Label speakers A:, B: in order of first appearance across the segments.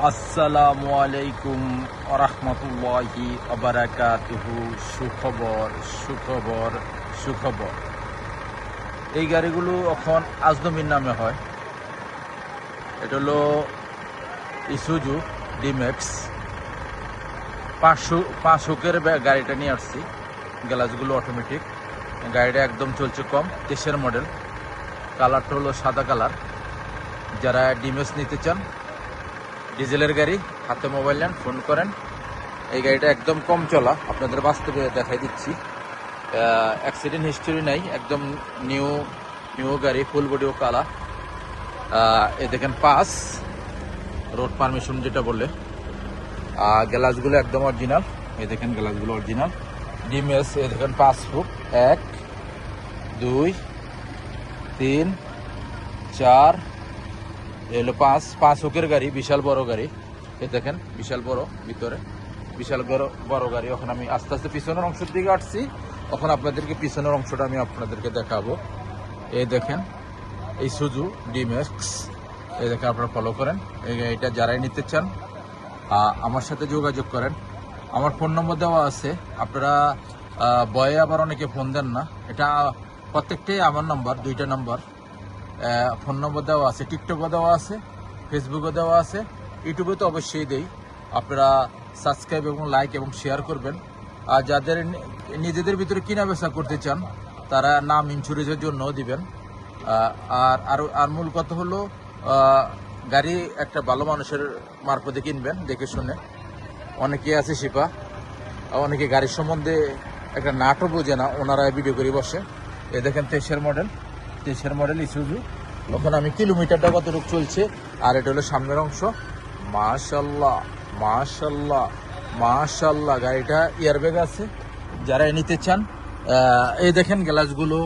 A: আসসালামু আলাইকুম রাহমাতুল্লাহি ওয়া বারাকাতুহু। সুখবর। এই গাড়িগুলো এখন আজদমির নামে হয়। এটা হলো ইসুজু ডিম্যাক্স 5 হুকের গাড়িটা নিয়ে আসছি। গ্লাসগুলো অটোমেটিক, গাড়িটা একদম চলছে কম, 23-এর মডেল। কালারটা হলো সাদা কালার। যারা ডিম্যাক্স নিতে চান, ডিজেলের গাড়ি, হাতে মোবাইল নেন, ফোন করেন। এই গাড়িটা একদম কম চলা, আপনাদের বাস্তবে দেখাই দিচ্ছি। অ্যাক্সিডেন্ট হিস্টোরি নাই, একদম নিউ গাড়ি, ফুল বডিও কালা। এই দেখেন পাস, রোড পারমিশন যেটা বলে। গ্লাসগুলো একদম অরিজিনাল, এই দেখেন গ্লাসগুলো অরিজিনাল। ডিএমএস এই দেখেন 5 ফুট, 1 2 3 4, এলো 5 হুকের গাড়ি, বিশাল বড় গাড়ি। এই দেখেন বিশাল বড়, ভিতরে বিশাল বড় গাড়ি। এখন আমি আস্তে আস্তে পিছনের অংশের দিকে আসছি, এখন আপনাদেরকে পিছনের অংশটা আমি আপনাদেরকে দেখাবো। এই দেখেন এই সুজু ডিম্যাক্স, এই দেখেন আপনারা ফলো করেন। এই গাড়িটা যারাই নিতে চান আমার সাথে যোগাযোগ করেন। আমার ফোন নম্বর দেওয়া আছে, আপনারা বয়ে আবার অনেকে ফোন দেন না, এটা প্রত্যেকটাই আমার নাম্বার, 2টা নাম্বার। ফোন নম্বর দেওয়া আছে, টিকটকও দেওয়া আছে, ফেসবুকও দেওয়া আছে, ইউটিউবে তো অবশ্যই দেই। আপনারা সাবস্ক্রাইব এবং লাইক এবং শেয়ার করবেন। আর যাদের নিজেদের ভিতরে কিনা বেচা করতে চান, তারা নাম ইন্স্যুরেন্সের জন্যও দিবেন। আর মূল কথা হলো, গাড়ি একটা ভালো মানুষের মারফতে কিনবেন, দেখে শুনে। অনেকে আছে শিপা, অনেকে গাড়ির সম্বন্ধে একটা নাটও বোঝে না, ওনারা ভিডিও করে বসে। এ দেখেন 23-এর মডেল ইসুজু। এখন আমি কিলোমিটারটা কতটুকু চলছে, আর এটা হলো সামনের অংশ। মাশাল্লাহ গাড়িটা এয়ারব্যাগ আছে। যারা নিতে চান, এই দেখেন গ্লাসগুলো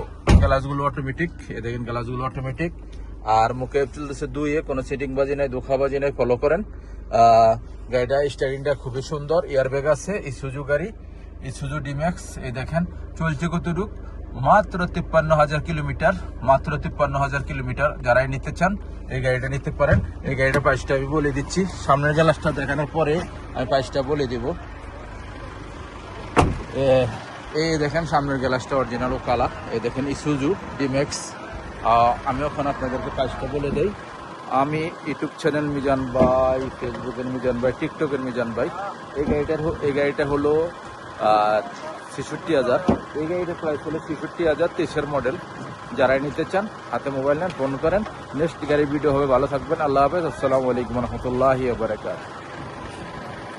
A: অটোমেটিক, এই দেখেন গ্লাসগুলো অটোমেটিক। আর মুখে চলতেছে 2-এ, কোনো সেটিং বাজি নাই, ধোঁকাবাজি নাই, ফলো করেন। গাড়িটা স্টারিংটা খুবই সুন্দর, এয়ারব্যাগ আছে। ইসুজু গাড়ি, ইসুজু ডিম্যাক্স। এই দেখেন চলছে কতটুকু, মাত্র 53,000 কিলোমিটার, মাত্র 53,000 কিলোমিটার। যারাই নিতে চান এই গাড়িটা নিতে পারেন। এই গাড়িটার প্রাইসটা আমি বলে দিচ্ছি, সামনের গ্লাসটা দেখানোর পরে আমি প্রাইসটা বলে দিব। এই দেখেন সামনের গ্লাসটা অরিজিনাল ও কালা। এই দেখেন ইসুজু ডিম্যাক্স। আমি এখন আপনাদেরকে প্রাইসটা বলে দেই। আমি ইউটিউব চ্যানেল মিজান ভাই, ফেসবুকের মিজান ভাই, টিকটকের মিজান ভাই। এই গাড়িটা হলো 66,000। এই গাড়িটার প্রাইস হলো 66,000, 23-এর মডেল। যারাই নিতে চান হাতে মোবাইল নেন, ফোন করেন। নেক্সট গাড়ির ভিডিও হবে। ভালো থাকবেন, আল্লাহ হাফেজ, আসসালামু আলাইকুম রহমতুল্লাহি ওয়া বারাকাতুহু।